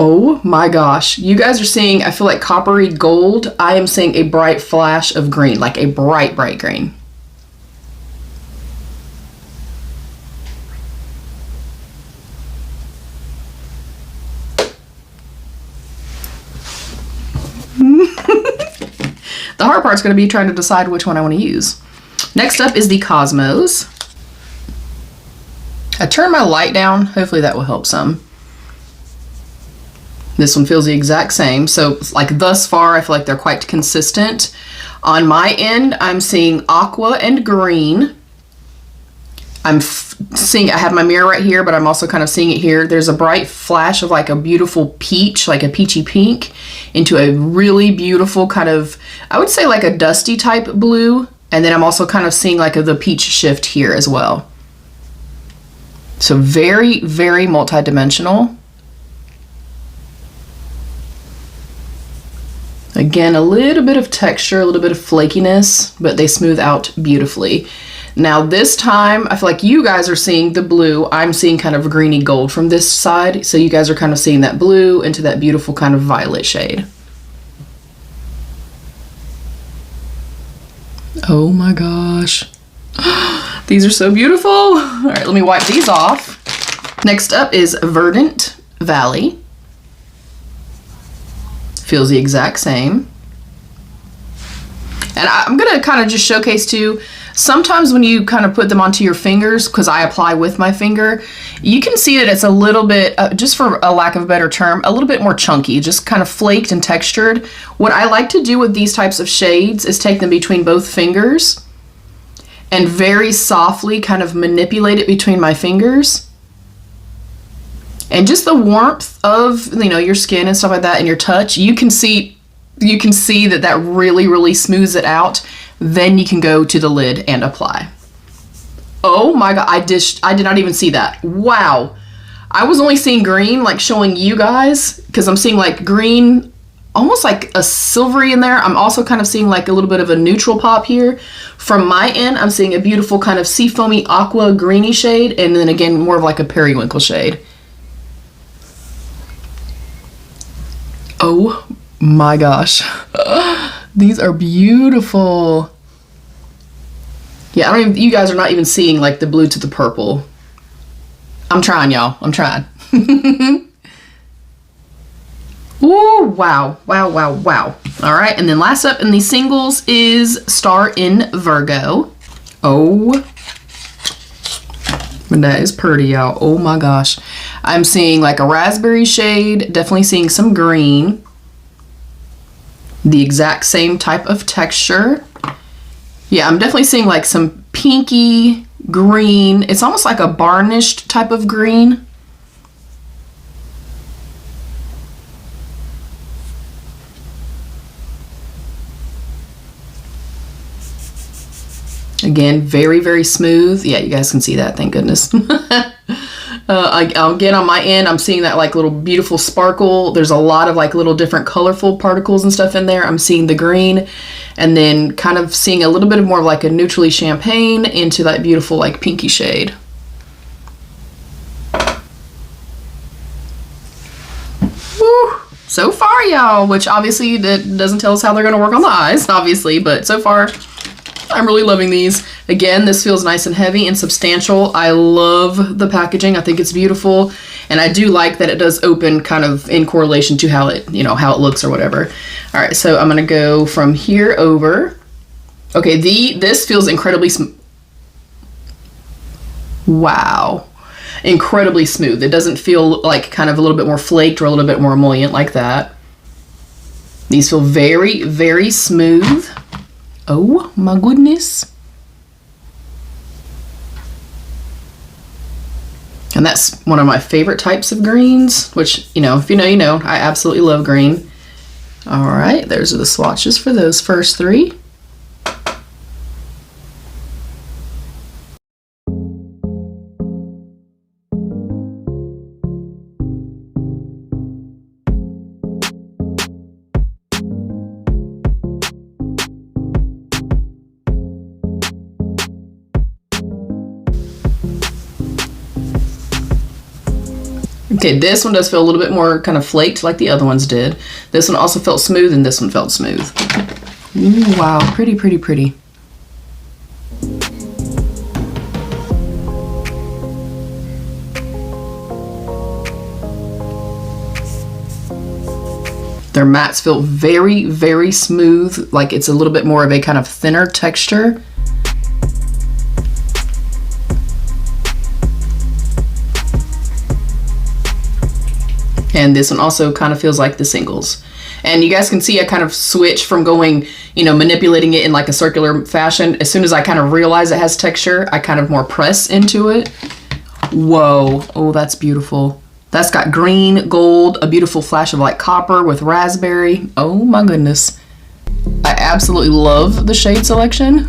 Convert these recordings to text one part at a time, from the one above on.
Oh my gosh. You guys are seeing, I feel like coppery gold. I am seeing a bright flash of green, like a bright, bright green. The hard part's going to be trying to decide which one I want to use. Next up is the Cosmos. I turned my light down. Hopefully that will help some. This one feels the exact same. So like thus far, I feel like they're quite consistent. On my end, I'm seeing aqua and green. I'm seeing, I have my mirror right here, but I'm also kind of seeing it here. There's a bright flash of like a beautiful peach, like a peachy pink, into a really beautiful kind of, I would say like a dusty type blue. And then I'm also kind of seeing like the peach shift here as well. So very, very multi-dimensional. Again, a little bit of texture, a little bit of flakiness, but they smooth out beautifully. Now this time, I feel like you guys are seeing the blue. I'm seeing kind of greeny gold from this side. So you guys are kind of seeing that blue into that beautiful kind of violet shade. Oh my gosh. These are so beautiful. All right, let me wipe these off. Next up is Verdant Valley. Feels the exact same. And I'm gonna kind of just showcase too, sometimes when you kind of put them onto your fingers, because I apply with my finger, you can see that it's a little bit, just for a lack of a better term, a little bit more chunky, just kind of flaked and textured. What I like to do with these types of shades is take them between both fingers and very softly kind of manipulate it between my fingers. And just the warmth of, you know, your skin and stuff like that and your touch, you can see that that really, really smooths it out. Then you can go to the lid and apply. Oh my God, I did not even see that. Wow. I was only seeing green, like showing you guys, because I'm seeing like green, almost like a silvery in there. I'm also kind of seeing like a little bit of a neutral pop here. From my end, I'm seeing a beautiful kind of seafoamy aqua greeny shade, and then again, more of like a periwinkle shade. Oh my gosh. These are beautiful. Yeah, you guys are not even seeing like the blue to the purple. I'm trying, y'all. I'm trying. Ooh, wow. Wow, wow, wow. All right, and then last up in these singles is Star in Virgo. Oh, that is pretty, y'all. Oh my gosh. I'm seeing like a raspberry shade, definitely seeing some green. The exact same type of texture. Yeah, I'm definitely seeing like some pinky green. It's almost like a varnished type of green. Again, very, very smooth. Yeah, you guys can see that, thank goodness. Again, on my end, I'm seeing that like little beautiful sparkle. There's a lot of like little different colorful particles and stuff in there. I'm seeing the green, and then kind of seeing a little bit of more of like a neutrally champagne into that beautiful like pinky shade. Woo! So far, y'all, which obviously that doesn't tell us how they're gonna work on the eyes, obviously, but so far, I'm really loving these. Again, this feels nice and heavy and substantial. I love the packaging. I think it's beautiful. And I do like that it does open kind of in correlation to how it, you know, how it looks or whatever. All right, so I'm gonna go from here over. Okay, this feels incredibly wow. Incredibly smooth. It doesn't feel like kind of a little bit more flaked or a little bit more emollient like that. These feel very, very smooth. Oh my goodness. And that's one of my favorite types of greens, which, you know, if you know, you know, I absolutely love green. All right, those are the swatches for those first three. Okay, this one does feel a little bit more kind of flaked like the other ones did. This one also felt smooth, and this one felt smooth. Ooh, wow, pretty, pretty, pretty. Their mattes feel very, very smooth, like it's a little bit more of a kind of thinner texture. And this one also kind of feels like the singles. And you guys can see I kind of switch from going, you know, manipulating it in like a circular fashion. As soon as I kind of realize it has texture, I kind of more press into it. Whoa, oh, that's beautiful. That's got green, gold, a beautiful flash of like copper with raspberry. Oh my goodness. I absolutely love the shade selection.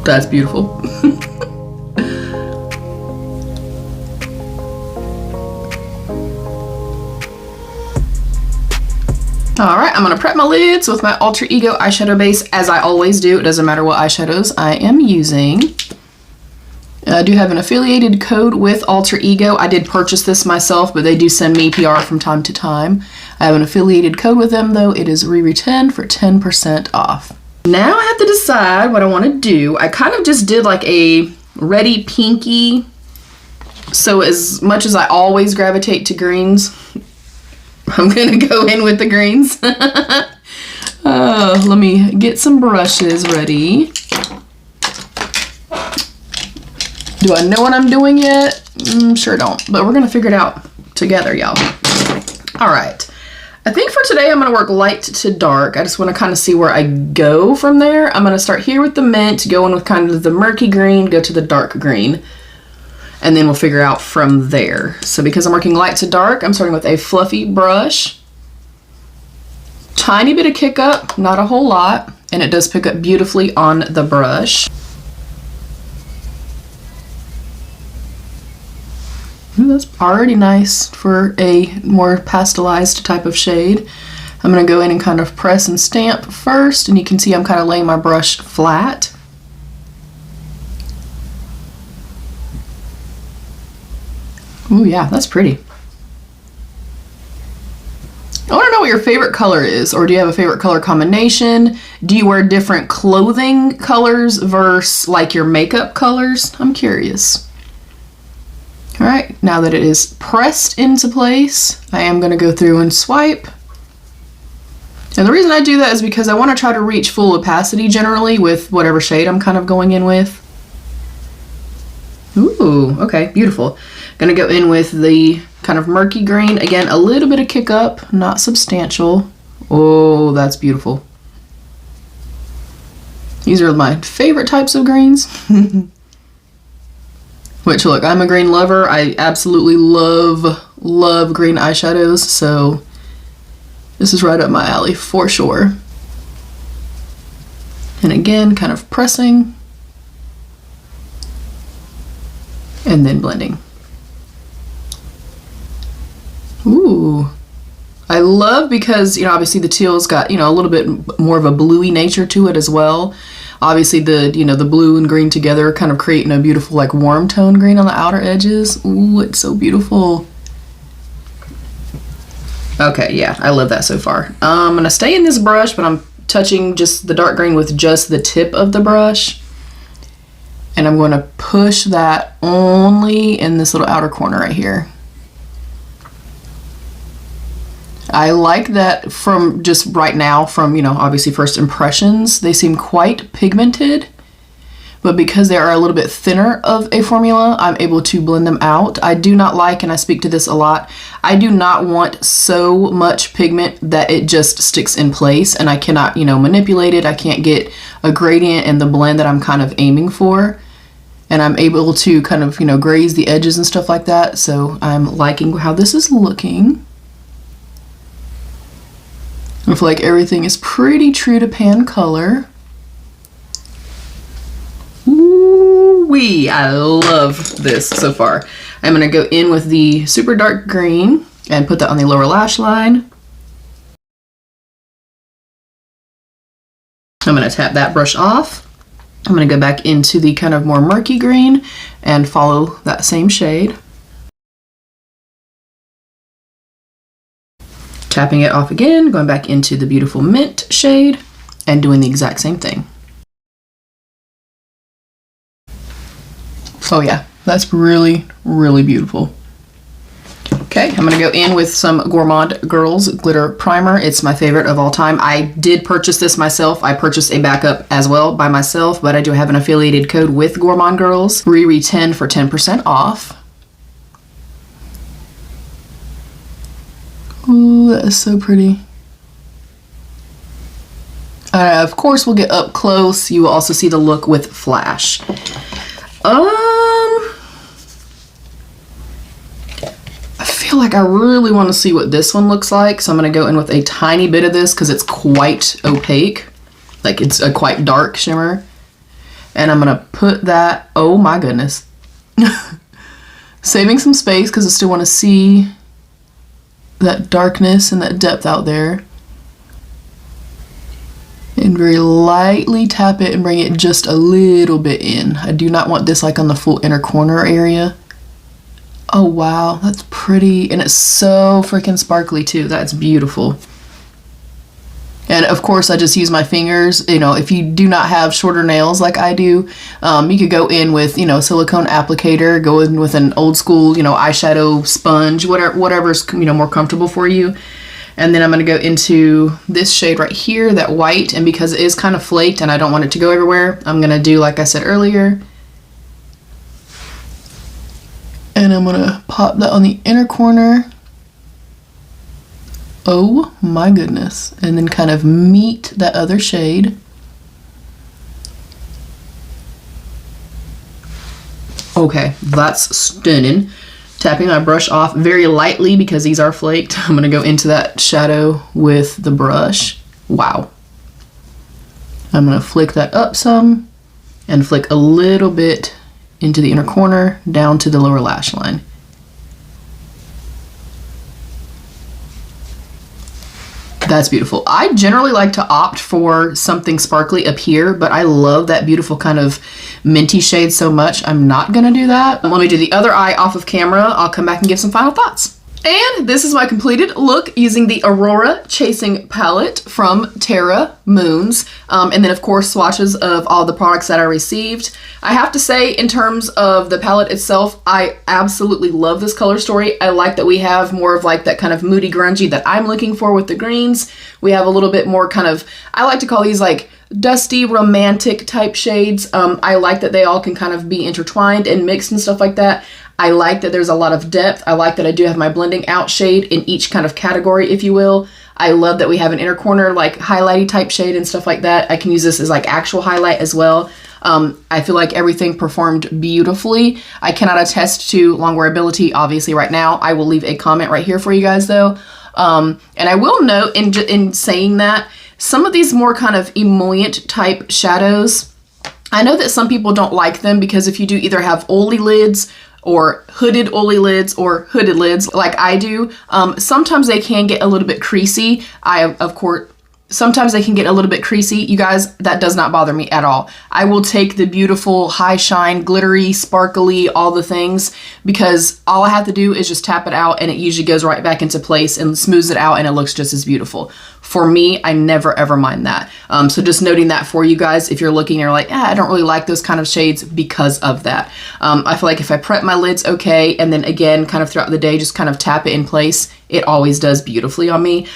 That's beautiful. All right, I'm gonna prep my lids with my Alter Ego eyeshadow base, as I always do. It doesn't matter what eyeshadows I am using. I do have an affiliated code with Alter Ego. I did purchase this myself, but they do send me PR from time to time. I have an affiliated code with them though. It is RIRI10 for 10% off. Now I have to decide what I want to do. I kind of just did like a reddy pinky. So as much as I always gravitate to greens, I'm going to go in with the greens. Let me get some brushes ready. Do I know what I'm doing yet? Sure don't, but we're going to figure it out together, y'all. All right. I think for today I'm going to work light to dark. I just want to kind of see where I go from there. I'm going to start here with the mint, go in with kind of the murky green, go to the dark green, and then we'll figure out from there. So because I'm working light to dark, I'm starting with a fluffy brush. Tiny bit of kick up, not a whole lot, and it does pick up beautifully on the brush. Ooh, that's already nice for a more pastelized type of shade. I'm going to go in and kind of press and stamp first, and you can see I'm kind of laying my brush flat. Ooh, yeah, that's pretty. I want to know what your favorite color is, or do you have a favorite color combination? Do you wear different clothing colors versus like your makeup colors? I'm curious. All right, now that it is pressed into place, I am going to go through and swipe. And the reason I do that is because I want to try to reach full opacity generally with whatever shade I'm kind of going in with. Ooh, okay, beautiful. Gonna go in with the kind of murky green. Again, a little bit of kick up, not substantial. Oh, that's beautiful. These are my favorite types of greens. Which, look, I'm a green lover. I absolutely love green eyeshadows, so this is right up my alley for sure. And again, kind of pressing and then blending. Ooh, I love because, you know, obviously the teal's got, you know, a little bit more of a bluey nature to it as well. Obviously the, you know, the blue and green together kind of creating a beautiful like warm tone green on the outer edges. Ooh, it's so beautiful. Okay, yeah, I love that so far. I'm gonna stay in this brush, but I'm touching just the dark green with just the tip of the brush. And I'm gonna push that only in this little outer corner right here. I like that from just right now, from, you know, obviously first impressions, they seem quite pigmented, but because they are a little bit thinner of a formula, I'm able to blend them out. I do not like, and I speak to this a lot, I do not want so much pigment that it just sticks in place and I cannot, you know, manipulate it. I can't get a gradient in the blend that I'm kind of aiming for. And I'm able to kind of, you know, graze the edges and stuff like that. So I'm liking how this is looking. I feel like everything is pretty true to pan color. Ooh-wee, I love this so far. I'm gonna go in with the super dark green and put that on the lower lash line. I'm going to tap that brush off. I'm going to go back into the kind of more murky green and follow that same shade. Tapping it off again, going back into the beautiful mint shade and doing the exact same thing. Oh yeah, that's really, really beautiful. Okay, I'm gonna go in with some Gourmande Girls Glitter Primer. It's my favorite of all time. I did purchase this myself. I purchased a backup as well by myself, but I do have an affiliated code with Gourmande Girls, RERE10 for 10% off. Ooh, that is so pretty. Of course, we'll get up close. You will also see the look with flash. I feel like I really want to see what this one looks like, so I'm going to go in with a tiny bit of this because it's quite opaque. Like, it's a quite dark shimmer. And I'm going to put that, oh my goodness. Saving some space because I still want to see that darkness and that depth out there. And very lightly tap it and bring it just a little bit in. I do not want this like on the full inner corner area. Oh wow, that's pretty, and it's so freaking sparkly too. That's beautiful. And of course I just use my fingers. You know, if you do not have shorter nails like I do, you could go in with, you know, silicone applicator, go in with an old school, you know, eyeshadow sponge, whatever's, you know, more comfortable for you. And then I'm going to go into this shade right here, that white, and because it is kind of flaked and I don't want it to go everywhere, I'm going to do like I said earlier. And I'm going to pop that on the inner corner. Oh my goodness. And then kind of meet that other shade. Okay, that's stunning. Tapping my brush off very lightly because these are flaked. I'm going to go into that shadow with the brush. Wow. I'm going to flick that up some and flick a little bit into the inner corner down to the lower lash line. That's beautiful. I generally like to opt for something sparkly up here, but I love that beautiful kind of minty shade so much. I'm not gonna do that. Let me do the other eye off of camera. I'll come back and give some final thoughts. And this is my completed look using the Aurora Chasing Palette from Terra Moons. And then of course swatches of all the products that I received. I have to say, in terms of the palette itself, I absolutely love this color story. I like that we have more of like that kind of moody grungy that I'm looking for with the greens. We have a little bit more kind of, I like to call these like dusty romantic type shades. I like that they all can kind of be intertwined and mixed and stuff like that. I like that there's a lot of depth. I like that I do have my blending out shade in each kind of category, if you will. I love that we have an inner corner like highlighty type shade and stuff like that. I can use this as like actual highlight as well. I feel like everything performed beautifully. I cannot attest to long wearability obviously right now. I will leave a comment right here for you guys though. And I will note in saying that some of these more kind of emollient type shadows, I know that some people don't like them because if you do either have oily lids or hooded oily lids or hooded lids like I do, sometimes they can get a little bit creasy. Sometimes they can get a little bit creasy. You guys, that does not bother me at all. I will take the beautiful high shine, glittery, sparkly, all the things, because all I have to do is just tap it out and it usually goes right back into place and smooths it out and it looks just as beautiful. For me, I never ever mind that. So just noting that for you guys, if you're looking and you're like, I don't really like those kind of shades because of that. I feel like if I prep my lids okay, and then again, kind of throughout the day, just kind of tap it in place, it always does beautifully on me.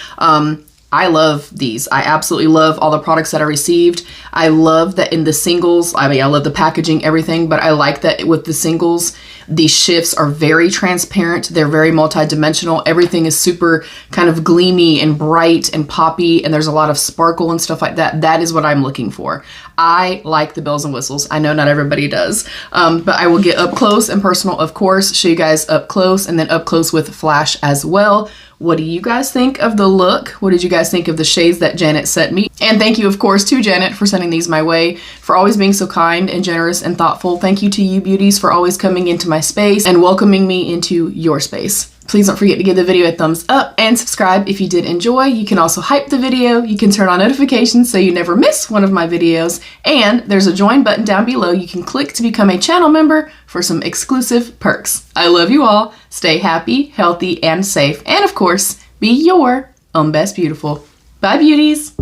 I love these. I absolutely love all the products that I received. I love that in the singles, I mean, I love the packaging, everything, but I like that with the singles, the shifts are very transparent. They're very multi-dimensional. Everything is super kind of gleamy and bright and poppy, and there's a lot of sparkle and stuff like that. That is what I'm looking for. I like the bells and whistles. I know not everybody does, but I will get up close and personal, of course, show you guys up close and then up close with flash as well. What do you guys think of the look? What did you guys think of the shades that Janet sent me? And thank you, of course, to Janet for sending these my way, for always being so kind and generous and thoughtful. Thank you to you beauties for always coming into my space and welcoming me into your space. Please don't forget to give the video a thumbs up and subscribe if you did enjoy. You can also hype the video. You can turn on notifications so you never miss one of my videos. And there's a join button down below you can click to become a channel member for some exclusive perks. I love you all. Stay happy, healthy, and safe. And of course, be your own best beautiful. Bye, beauties.